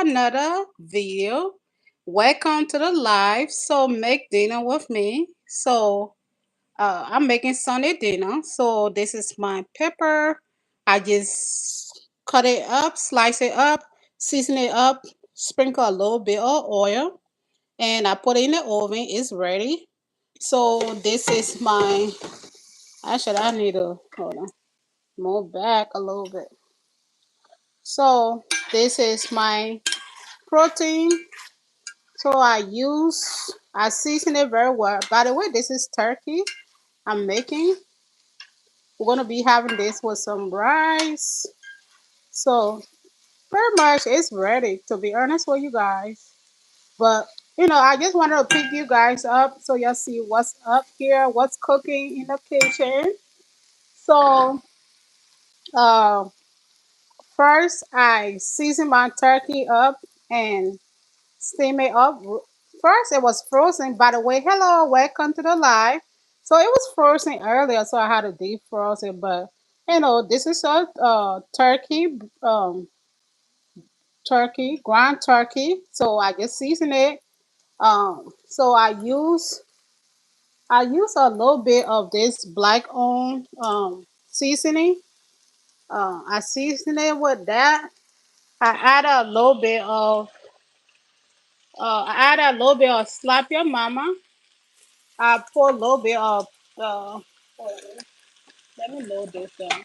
another video. Welcome to the live. So make dinner with me. I'm making Sunday dinner. So this is my pepper. I just cut it up, slice it up, season it up, sprinkle a little bit of oil, and I put it in the oven. It's ready. So this is my. Actually, I need to hold on, move back a little bit. So this is my protein. So I season it very well. By the way, this is turkey I'm making. We're gonna be having this with some rice. So pretty much it's ready, to be honest with you guys. But I just wanted to pick you guys up so y'all see what's up here, what's cooking in the kitchen. So uh, first I season my turkey up and steam it up. First, it was frozen. By the way, hello, welcome to the live. So it was frozen earlier, so I had to defrost it. But this is a turkey, ground turkey. So I just season it. So I use a little bit of this black owned seasoning. I season it with that. I add a little bit of slap your mama. I pour a little bit of let me load this down.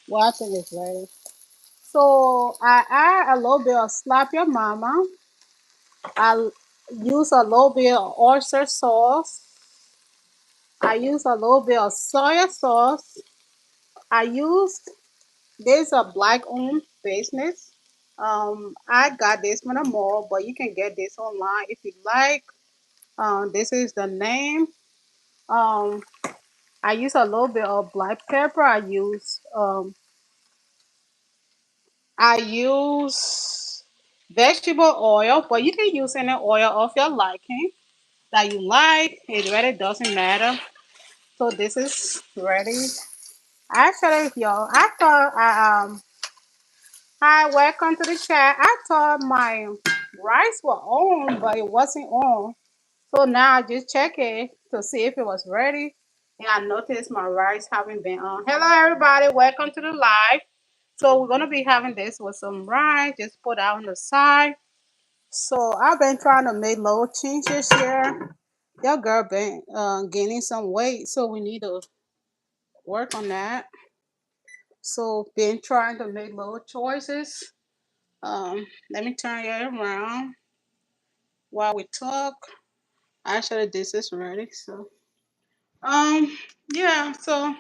Well, I think it's ready. So I add a little bit of slap your mama. I use a little bit of oyster sauce. I use a little bit of soy sauce. I use this a black owned business. I got this from the mall, but you can get this online if you like. This is the name. Um, I use a little bit of black pepper. I use vegetable oil, but you can use any oil of your liking that you like. It really doesn't matter. So this is ready. Actually, y'all, I thought hi, welcome to the chat. I thought my rice was on, but it wasn't on. So now I just check it to see if it was ready. And I noticed my rice haven't been on. Hello everybody, welcome to the live. So we're gonna be having this with some rice, just put out on the side. So I've been trying to make little changes here. Your girl been gaining some weight, so we need to work on that. So been trying to make little choices. Let me turn you around while we talk. Actually, this is ready. So um, yeah. So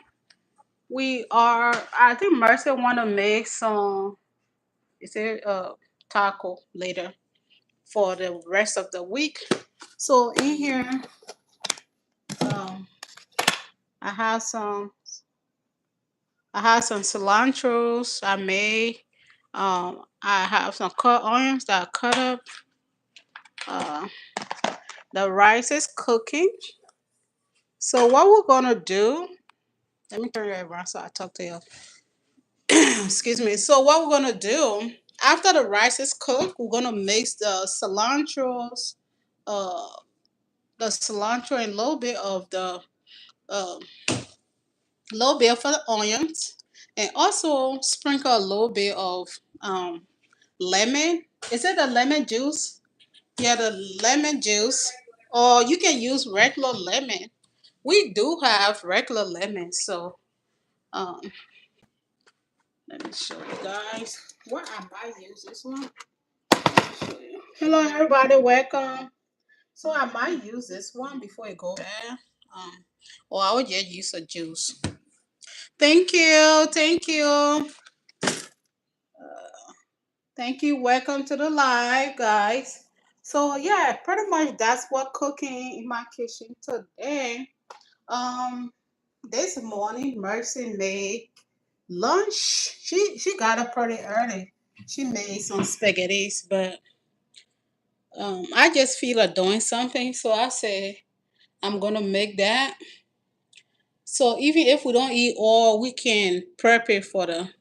we are. I think Mercy want to make some. Is it taco later for the rest of the week? So in here, um, I have some. I have some cilantros I made. I have some cut onions that I cut up. Uh, the rice is cooking. So what we're gonna do? Let me turn you around so I talk to you. Excuse me. So what we're gonna do after the rice is cooked, we're gonna mix uh, the cilantro and a uh, little bit for the onions, and also sprinkle a little bit of lemon. Is it the lemon juice? Yeah, the lemon juice. Or you can use regular lemon. We do have regular lemon, so um, let me show you guys. What I might use this one. Show you. Hello, everybody. Welcome. So I might use this one before it goes bad. Um, or I would just use a juice. Thank you. Thank you. Thank you. Welcome to the live, guys. So yeah, pretty much that's what cooking in my kitchen today. Um, this morning Mercy made lunch. She got up pretty early. She made some spaghettis, but I just feel like doing something, so I said I'm gonna make that. So even if we don't eat all, we can prep it for the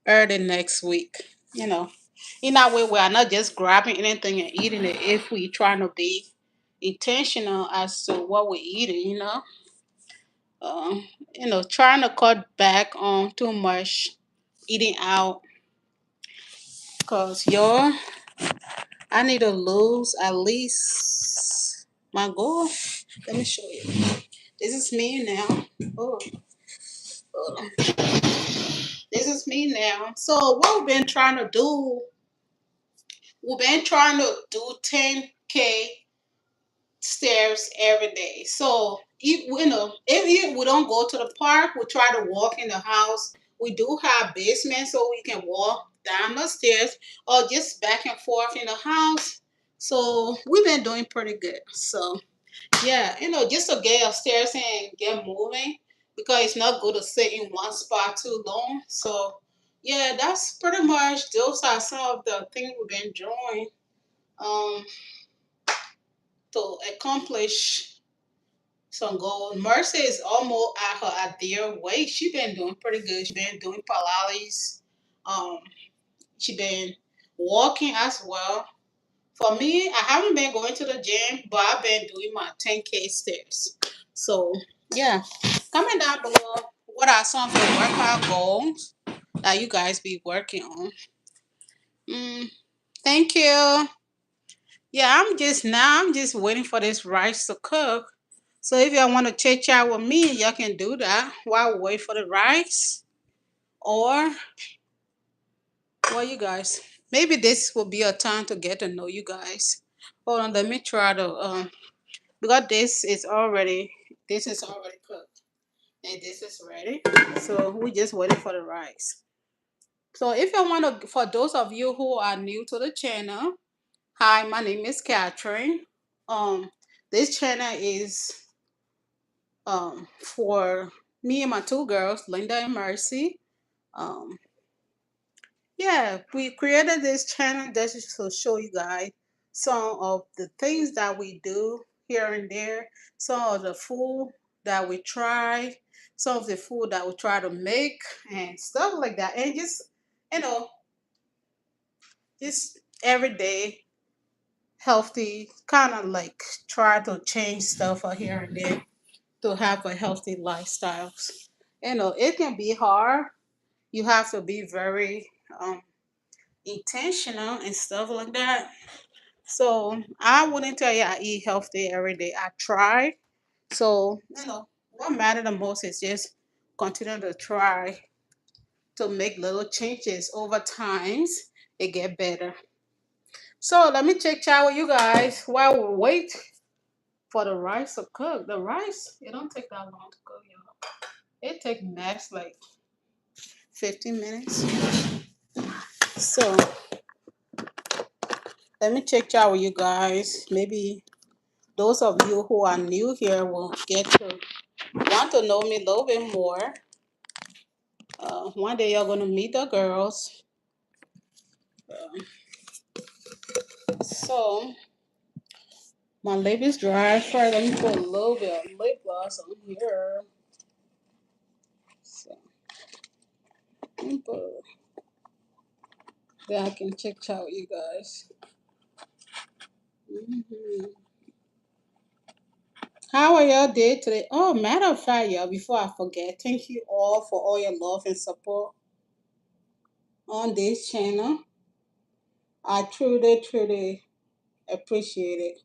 early next week. You know. In that way, we are not just grabbing anything and eating it. If we trying to be intentional as to what we're eating, um, trying to cut back on too much eating out. Cause I need to lose at least my goal. Let me show you. This is me now. Oh, hold on. This is me now. So what we've been trying to do 10K stairs every day. So if we don't go to the park, we try to walk in the house. We do have basement so we can walk down the stairs or just back and forth in the house. So we've been doing pretty good. So yeah, just to get upstairs and get moving because it's not good to sit in one spot too long. So yeah, that's pretty much those are some of the things we've been doing um to accomplish some goal. Mercy is almost at her ideal weight. She been doing pretty good. She been doing Pilates. Um, she been walking as well. For me, I haven't been going to the gym, but I've been doing my 10K steps. So yeah, comment down below what are some of the workout goals that you guys be working on. Mm, thank you. Yeah, I'm just waiting for this rice to cook. So if y'all want to chit chat with me, y'all can do that while we wait for the rice. Or well, you guys, maybe this will be a time to get to know you guys. Hold on, let me try to because this is already cooked and this is ready. So we just waiting for the rice. So if you want to, for those of you who are new to the channel, hi, my name is Catherine. Um, this channel is for me and my two girls, Linda and Mercy. Um, yeah, we created this channel just to show you guys some of the things that we do here and there, some of the food that we try, some of the food that we try to make, and stuff like that. And just, you know, just everyday healthy, kind of like try to change stuff for here and there to have a healthy lifestyle. It can be hard. You have to be very intentional and stuff like that. So I wouldn't tell you I eat healthy every day. I try. So what matters the most is just continue to try to make little changes over times. It get better. So let me check chat with you guys while we wait for the rice to cook. The rice, it don't take that long to cook, y'all. It take max like 15 minutes. So let me check out with you guys. Maybe those of you who are new here will get to want to know me a little bit more. One day you're gonna meet the girls. So my lip is dry. First, let me put a little bit of lip gloss on here. So let me put, then I can check out with you guys. How are y'all day today? Oh, matter of fact, y'all, before I forget, thank you all for all your love and support on this channel. I truly, truly appreciate it.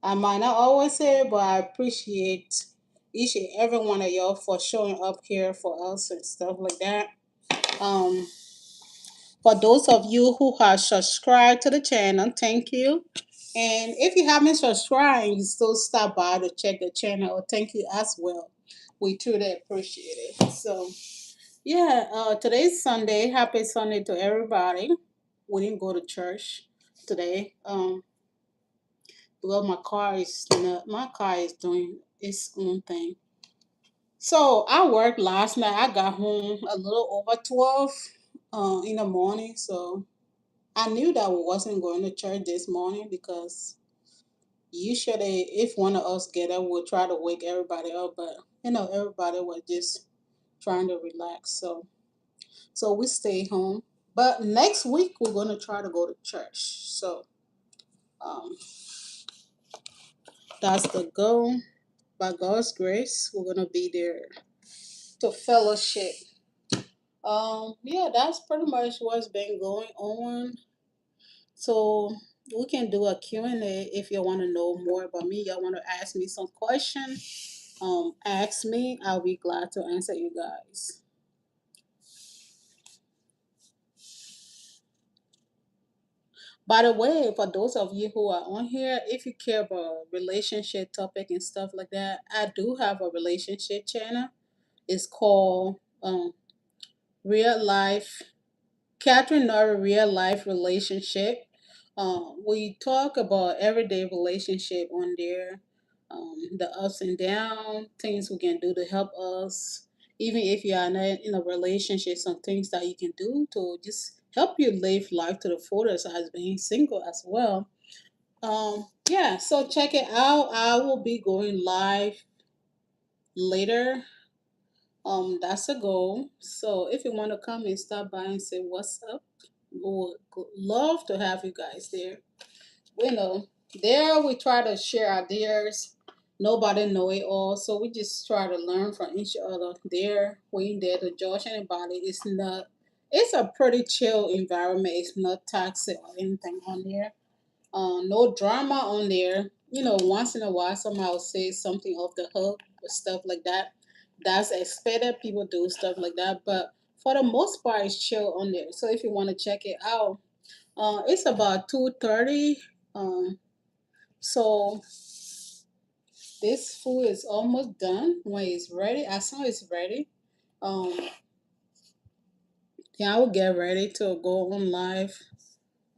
I might not always say it, but I appreciate each and every one of y'all for showing up here for us and stuff like that. Um, for those of you who have subscribed to the channel, thank you. And if you haven't subscribed, you still stop by to check the channel. Thank you as well. We truly appreciate it. So yeah, today's Sunday. Happy Sunday to everybody. We didn't go to church today. Well, my car is doing its own thing. So I worked last night. I got home a little over 12 in the morning. So I knew that we wasn't going to church this morning because usually if one of us get up, we'll try to wake everybody up. But everybody was just trying to relax. So we stay home. But next week we're gonna try to go to church. So um, that's the goal. By God's grace, we're gonna be there to fellowship. Yeah, that's pretty much what's been going on. So we can do a Q&A if you want to know more about me. Y'all want to ask me some questions? Ask me. I'll be glad to answer you guys. By the way, for those of you who are on here, if you care about relationship topic and stuff like that, I do have a relationship channel. It's called Real Life Catherine Nora Real Life Relationship. We talk about everyday relationship on there, the ups and downs, things we can do to help us. Even if you are not in a relationship, some things that you can do to just help you live life to the fullest as being single as well. Yeah, so check it out. I will be going live later. That's a goal. So if you want to come and stop by and say what's up, we would love to have you guys there. We know there we try to share ideas. Nobody know it all, so we just try to learn from each other. There, we ain't there to judge anybody. It's not. It's a pretty chill environment. It's not toxic or anything on there. No drama on there. Once in a while, somebody will say something off the hook, stuff like that. That's expected. People do stuff like that, but for the most part, it's chill on there. So if you want to check it out, it's about 2:30. Um, so this food is almost done. When it's ready, as soon as it's ready, um, yeah, I will get ready to go on live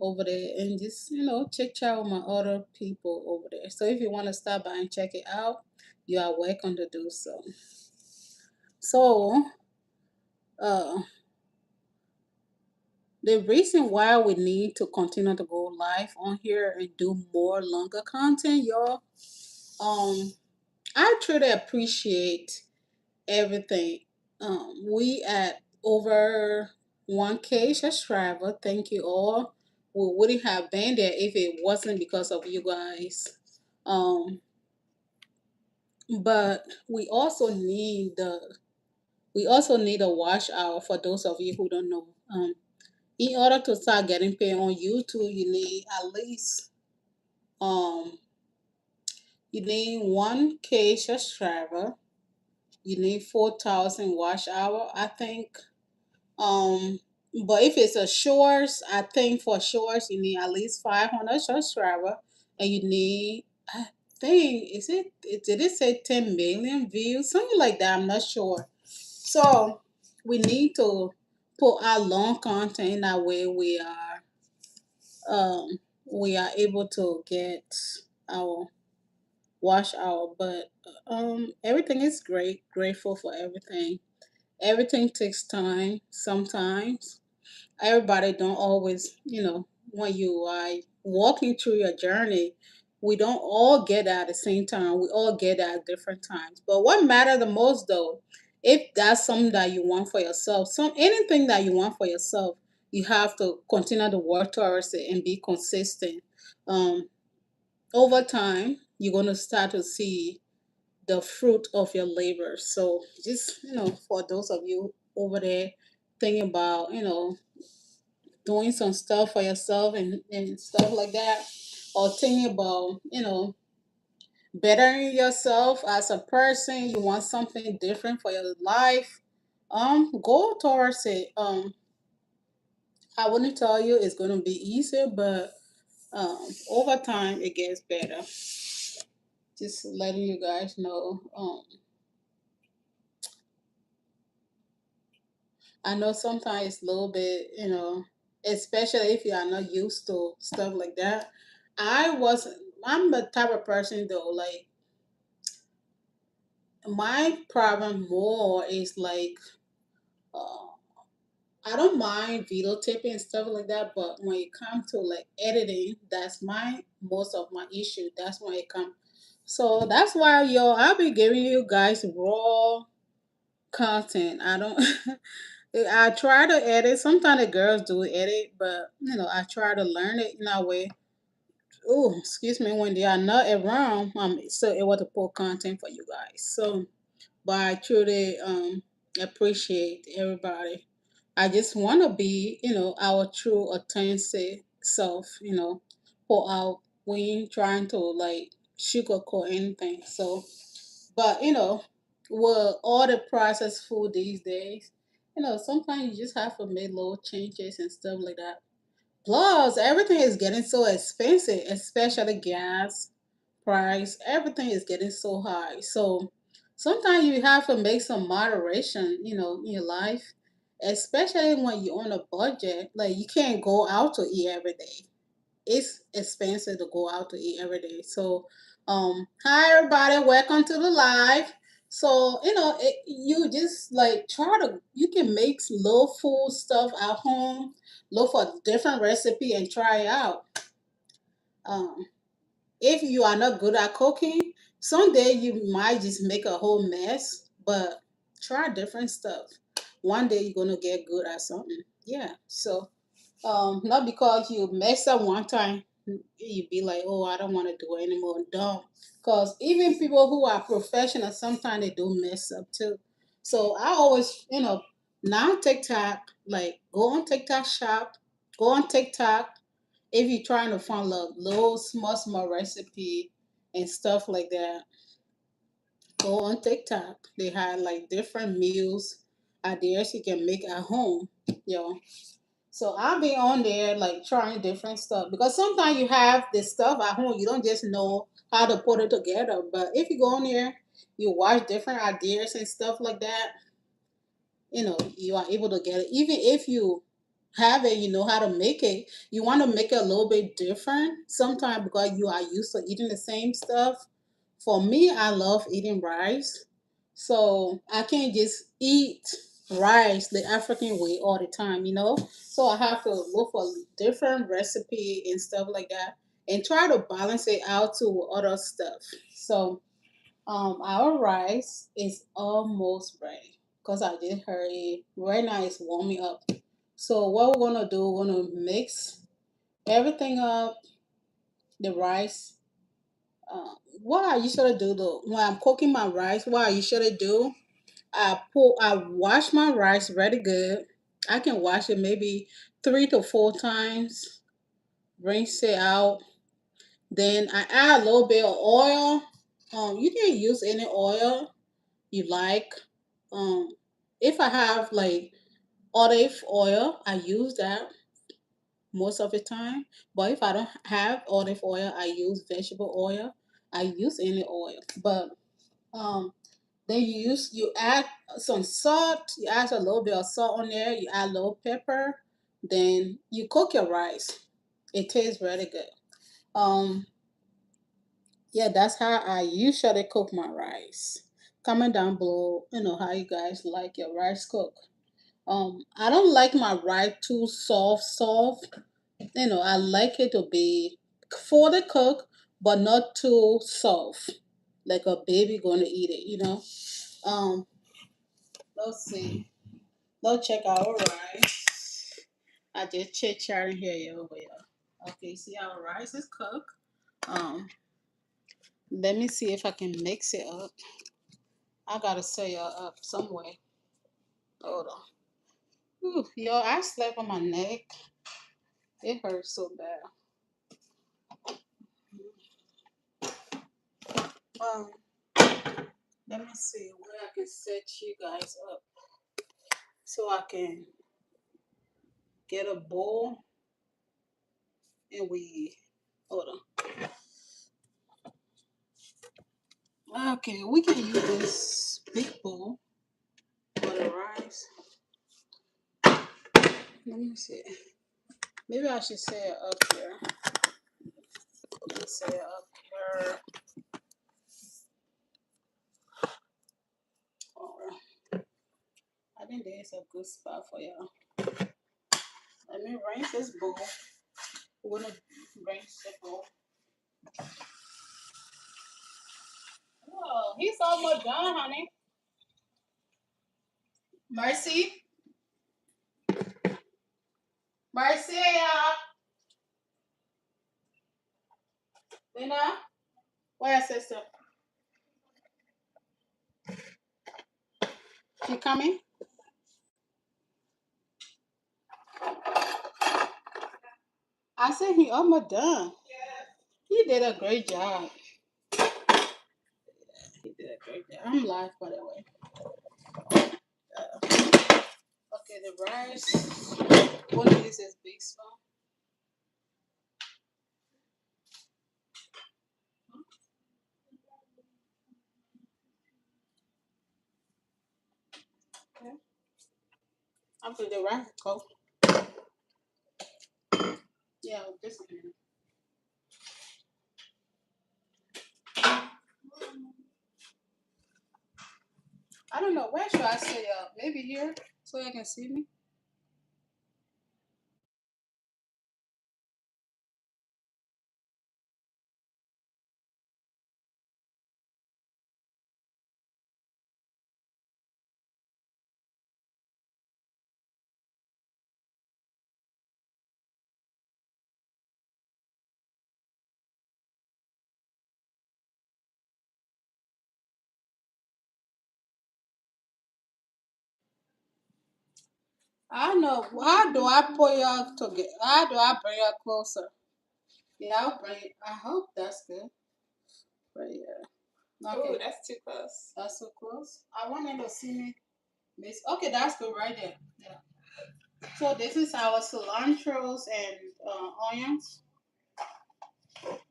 over there and just chit chat with my other people over there. So if you want to stop by and check it out, you are welcome to do so. So uh the reason why we need to continue to go live on here and do more longer content, y'all, I truly appreciate everything. We at over 1K subscriber. Thank you all. We wouldn't have been there if it wasn't because of you guys. Um, but we also need a watch hour for those of you who don't know. In order to start getting paid on YouTube, um you need 1K subscriber. You need 4,000 watch hour, I think. Um, but if it's a shorts, I think for shorts you need at least 500 subscriber, and you need, I think, did it say 10 million views, something like that? I'm not sure. So we need to put our long content in that way. We are able to get our watch hour, but everything is great. Grateful for everything. Everything takes time sometimes. Everybody don't always, when you are walking through your journey, we don't all get at the same time. We all get at different times. But what matter the most though, if that's something that you want for yourself, anything that you want for yourself, you have to continue to work towards it and be consistent. Um, Over time, you're gonna start to see the fruit of your labor. So just for those of you over there thinking about doing some stuff for yourself and stuff like that, or thinking about bettering yourself as a person, you want something different for your life, go towards it. I wouldn't tell you it's going to be easier, but over time it gets better. Just letting you guys know. I know sometimes it's a little bit, especially if you are not used to stuff like that. I'm the type of person though, like my problem more is like, uh, I don't mind video taping and stuff like that, but when it comes to like editing, that's most of my issue. That's when it comes. So that's why, I'll be giving you guys raw content. I don't I try to edit. Sometimes the girls do edit, but I try to learn it in that way. Oh, excuse me, when they are not around, I'm still able to put content for you guys. So, but I truly appreciate everybody. I just want to be, our true authentic self, pour out. We ain't trying to like sugarcoat anything. So, but with all the processed food these days, sometimes you just have to make little changes and stuff like that. Plus, everything is getting so expensive, especially gas price. Everything is getting so high. So sometimes you have to make some moderation, in your life, especially when you're on a budget. Like you can't go out to eat every day. It's expensive to go out to eat every day. So, hi everybody, welcome to the live. So, you just like you can make low food stuff at home, look for different recipe and try it out. Um, if you are not good at cooking, someday you might just make a whole mess, but try different stuff. One day you're gonna get good at something. Yeah. So not because you messed up one time, you be like, oh, I don't want to do it anymore. Don't. Because even people who are professional, sometimes they do mess up too. So I always, now TikTok, like go on TikTok shop, go on TikTok if you're trying to find like little small recipe and stuff like that. Go on TikTok. They have like different meals ideas you can make at home. Yo, so I'll be on there like trying different stuff because sometimes you have this stuff at home, you don't just know how to put it together. But if you go on there, you watch different ideas and stuff like that, you are able to get it. Even if you have it, you know how to make it, you want to make it a little bit different sometimes because you are used to eating the same stuff. For me, I love eating rice. So I can't just eat rice the African way all the time. So I have to look for different recipe and stuff like that and try to balance it out to other stuff. So our rice is almost ready because I did hurry. Right now it's warming up. So what we're gonna do, we're gonna mix everything up, the rice. What I usually do though, when I'm cooking my rice, what I usually do, I wash my rice really good. I can wash it maybe 3 to 4 times, rinse it out. Then I add a little bit of oil. You can use any oil you like. Um, if I have like olive oil, I use that most of the time. But if I don't have olive oil, I use vegetable oil. I use any oil. But um, then you add some salt. You add a little bit of salt on there. You add a little pepper. Then you cook your rice. It tastes really good. Um, yeah, that's how I usually cook my rice. Comment down below, how you guys like your rice cook. I don't like my rice too soft. I like it to be fully cooked, but not too soft, like a baby gonna eat it. Um, let's see. Let's check our rice. I just chit chatting here, yo. Okay, see our rice is cooked. Um, let me see if I can mix it up. I gotta set y'all up some way. Hold on. Ooh, yo, I slept on my neck. It hurts so bad. Um, let me see where I can set you guys up so I can get a bowl and we hold on. Okay, we can use this big bowl for the rice. Let me see. Maybe I should say it up here. Let's say it up here. Alright. I think there's a good spot for y'all. Let me rinse this bowl. We're gonna rinse the bowl. Oh, he's almost done, honey. Mercy. Marcia, Lena, where's sister? She coming? I said he almost done. He did a great job. He did a great job. I'm live, by the way. Okay, the rice. One of these is big spoon. Okay. After the rice go. Yeah, this one. I don't know. Where should I say maybe here so you can see me? I know. How do I pull you up to get? How do I bring you closer? Yeah, I'll bring it. I hope that's good. Right here. Okay. Ooh, that's too close. That's so close. I wanted to see me. Miss. Okay, that's good right there. Yeah. So this is our cilantros and onions.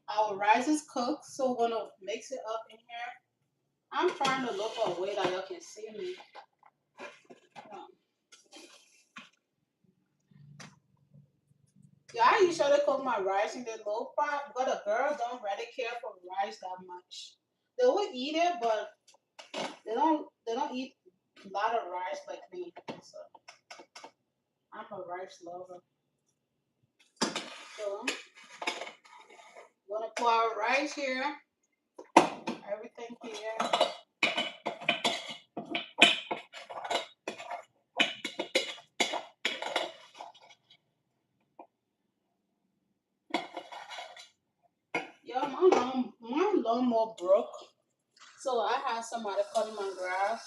Our rice is cooked, so we're gonna mix it up in here. I'm trying to look for a way that y'all can see me. Um, yeah, I usually cook my rice in the low pot, but a girl don't really care for rice that much. They will eat it, but they don't eat a lot of rice like me. So I'm a rice lover. So we're gonna pour our rice here, everything here. Yeah, my lawnmower broke, so I had somebody cutting my grass.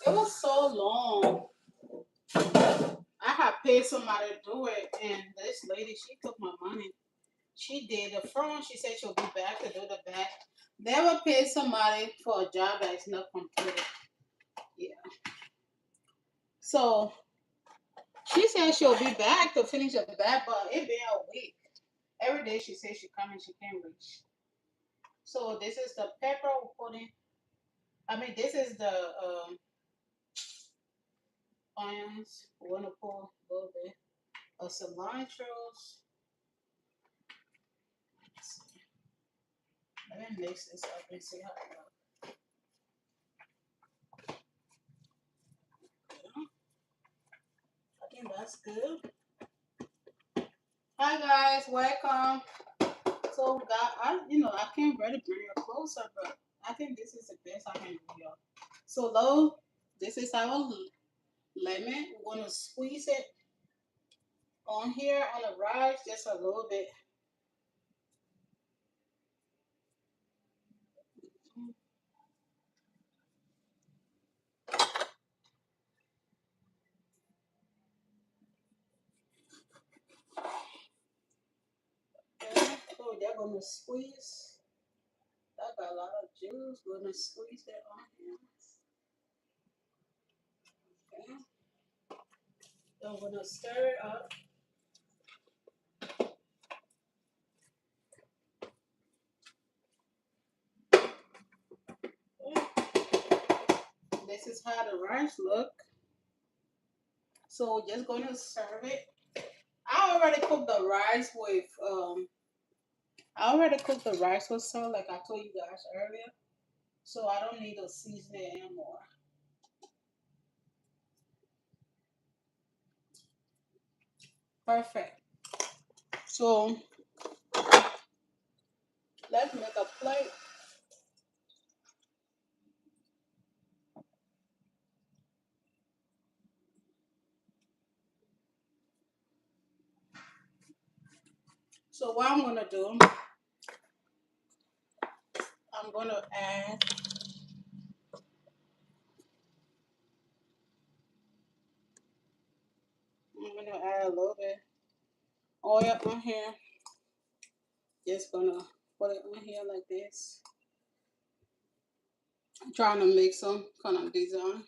It was so long. I had paid somebody to do it, and this lady, she took my money. She did the front. She said she'll be back to do the back. Never pay somebody for a job that is not completed. Yeah. So she said she'll be back to finish the back, but it been a week. Every day she says she coming, she can't reach. So this is the pepper we're putting. I mean, this is the onions. We're gonna pour a little bit of cilantros. Let me mix this up and see how it goes. I think that's good. Hi guys, welcome. So God, I can't really bring you closer, but I think this is the best I can do, y'all. So though this is our lemon, we're gonna squeeze it on here on the rice just a little bit. Okay, so they're gonna squeeze. That got a lot of juice. We're gonna squeeze that on here. Okay. So we're gonna stir it up. Okay. This is how the rice look. So we're just gonna serve it. I already cooked the rice with I already cooked the rice with salt like I told you guys earlier. So I don't need to season it anymore. Perfect. So let's make a plate. So what I'm gonna do, I'm gonna add. I'm gonna add a little bit oil on here. Just gonna put it on here like this. I'm trying to make some kind of design.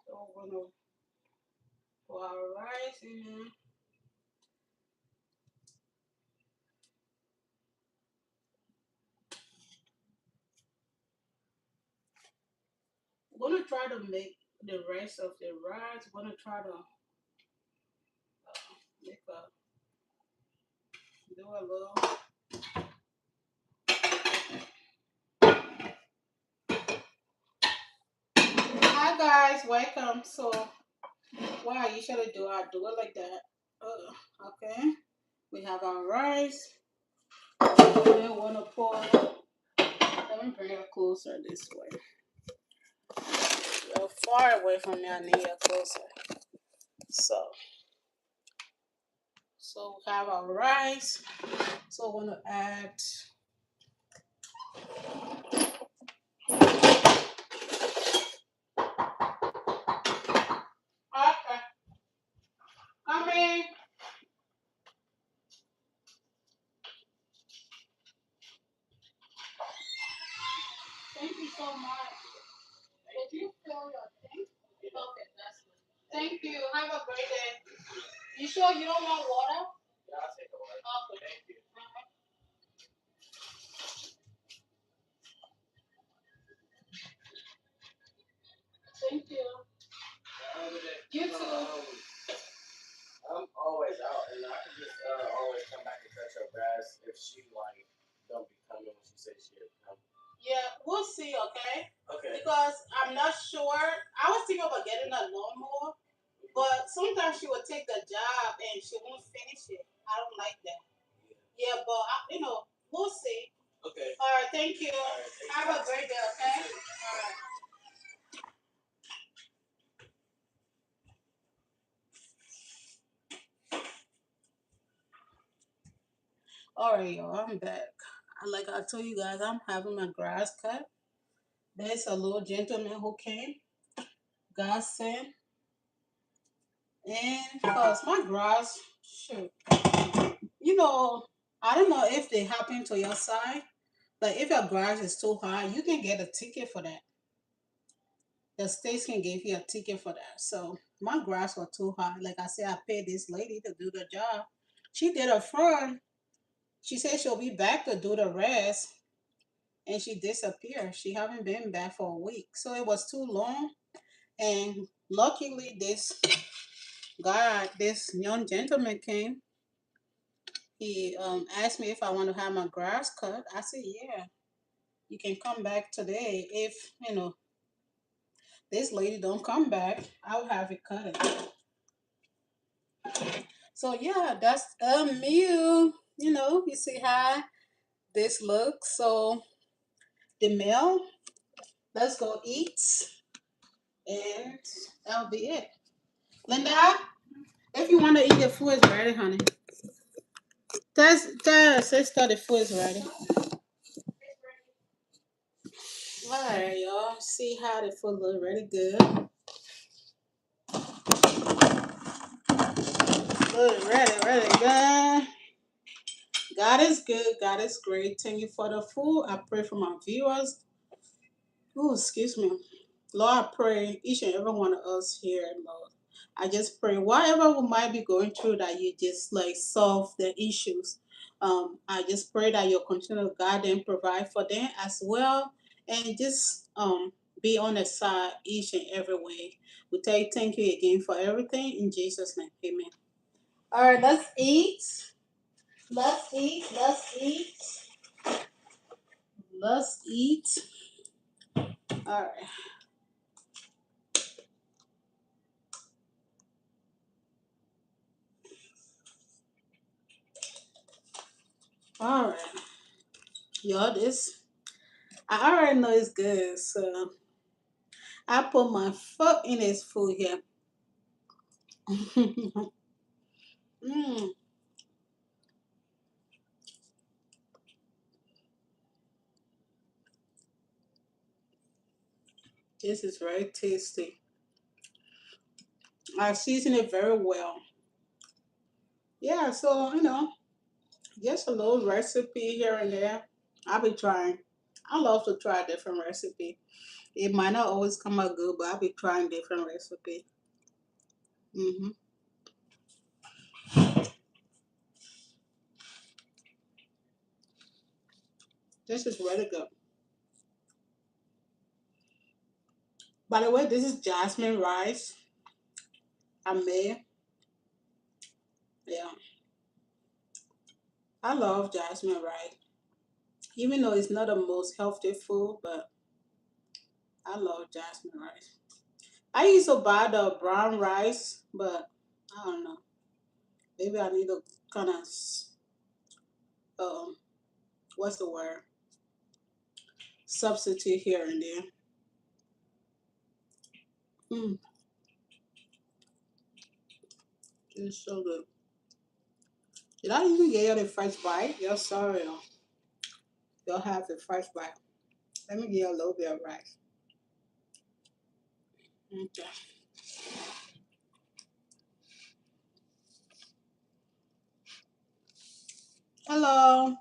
So we're gonna put our rice in there. We're gonna try to make the rest of the rice. We're gonna try to make a do a little. Hi guys, welcome. So what I usually do, I do it like that. Okay, we have our rice. We wanna pour. Let me bring it closer this way. You're far away from me. I need you closer. So, so we have our rice. So we're gonna add. Okay, come in. Thank you so much. Did you fill your thing? Okay, that's good. Thank you. Have a great day. You sure you don't want water? Yeah, I'll take a water. Okay. Thank you. Thank you. You too. I'm always out, and I can just always come back and cut your grass if she like don't be coming when she says she'll come. Yeah, we'll see. Okay. Okay. Because I'm not sure. I was thinking about getting a lawnmower, but sometimes she will take the job and she won't finish it. I don't like that. Yeah, but we'll see. Okay. All right. Thank you. All right, have a great day. Okay. All right. All right, y'all. I'm back. Like I told you guys, I'm having my grass cut. There's a little gentleman who came, God sent, and because my grass, shoot, you know, I don't know if they happen to your side, but if your grass is too high, you can get a ticket for that. The states can give you a ticket for that. So my grass was too high. Like I said, I paid this lady to do the job. She did a front. She said she'll be back to do the rest, and she disappeared. She haven't been back for a week, so it was too long. And luckily, this young gentleman came. He asked me if I want to have my grass cut. I said, yeah, you can come back today. If this lady don't come back, I'll have it cut. So yeah, that's meal. You see how this looks. So the meal. Let's go eat, and that'll be it. Linda, if you want to eat, the food is ready, honey. Tell sister the food is ready. All right, y'all. See how the food look really good. Look really, really good. God is good. God is great. Thank you for the food. I pray for my viewers. Oh, excuse me. Lord, I pray each and every one of us here, Lord. I just pray whatever we might be going through, that you just like solve the issues. I just pray that you'll continue to guide them, provide for them as well, and just be on the side each and every way. We tell you thank you again for everything in Jesus' name. Amen. All right, let's eat. Let's eat. Let's eat. Let's eat. All right. All right. Y'all, this I already know it's good, so I put my foot in his food here. mm, this is very tasty. I season it very well. Yeah, so just a little recipe here and there. I'll be trying. I love to try different recipe. It might not always come out good, but I'll be trying different recipe. hmm This is really good. By the way, this is jasmine rice I made. Yeah, I love jasmine rice. Even though it's not the most healthy food, but I love jasmine rice. I used to buy the brown rice, but I don't know. Maybe I need to kind of, um, what's the word? Substitute here and there. Mm, it's so good. Did I even get you the first bite? You're sorry. You'll have the first bite. Let me get you a little bit of rice. Okay. Hello.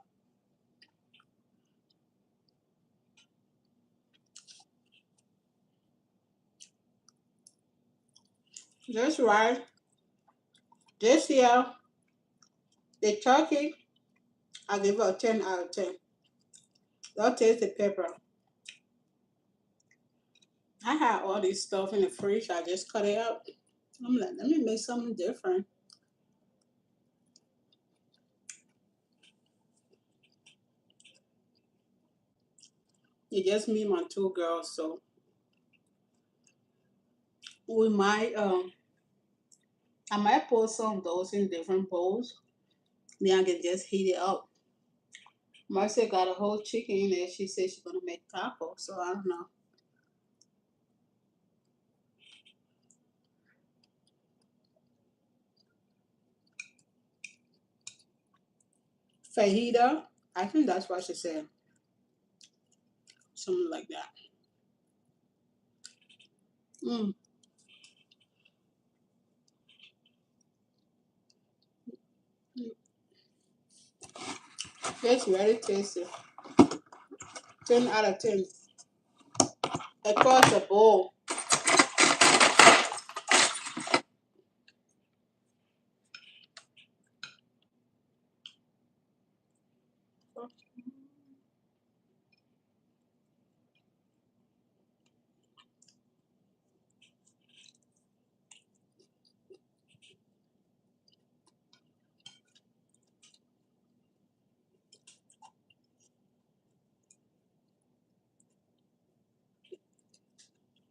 This rice, this here, the turkey, I give it a 10 out of 10. Don't taste the pepper. I had all this stuff in the fridge. I just cut it up. I'm like, let me make something different. It's just me and my two girls, so we might I might put some of those in different bowls. Then I can just heat it up. Marcia got a whole chicken in there. She said she's gonna make tacos, so I don't know. Fajita. I think that's what she said. Something like that. Mm, it's very tasty. 10 out of 10. Across the bowl.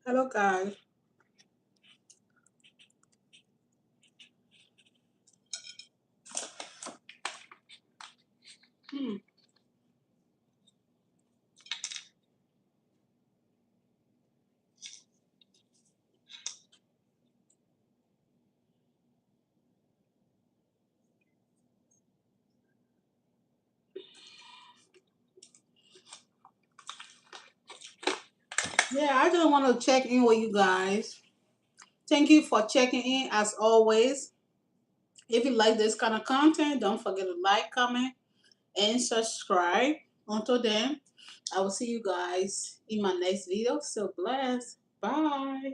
Hello, guys. Mm. Yeah, I just want to check in with you guys. Thank you for checking in as always. If you like this kind of content, don't forget to like, comment, and subscribe. Until then, I will see you guys in my next video. So bless. Bye.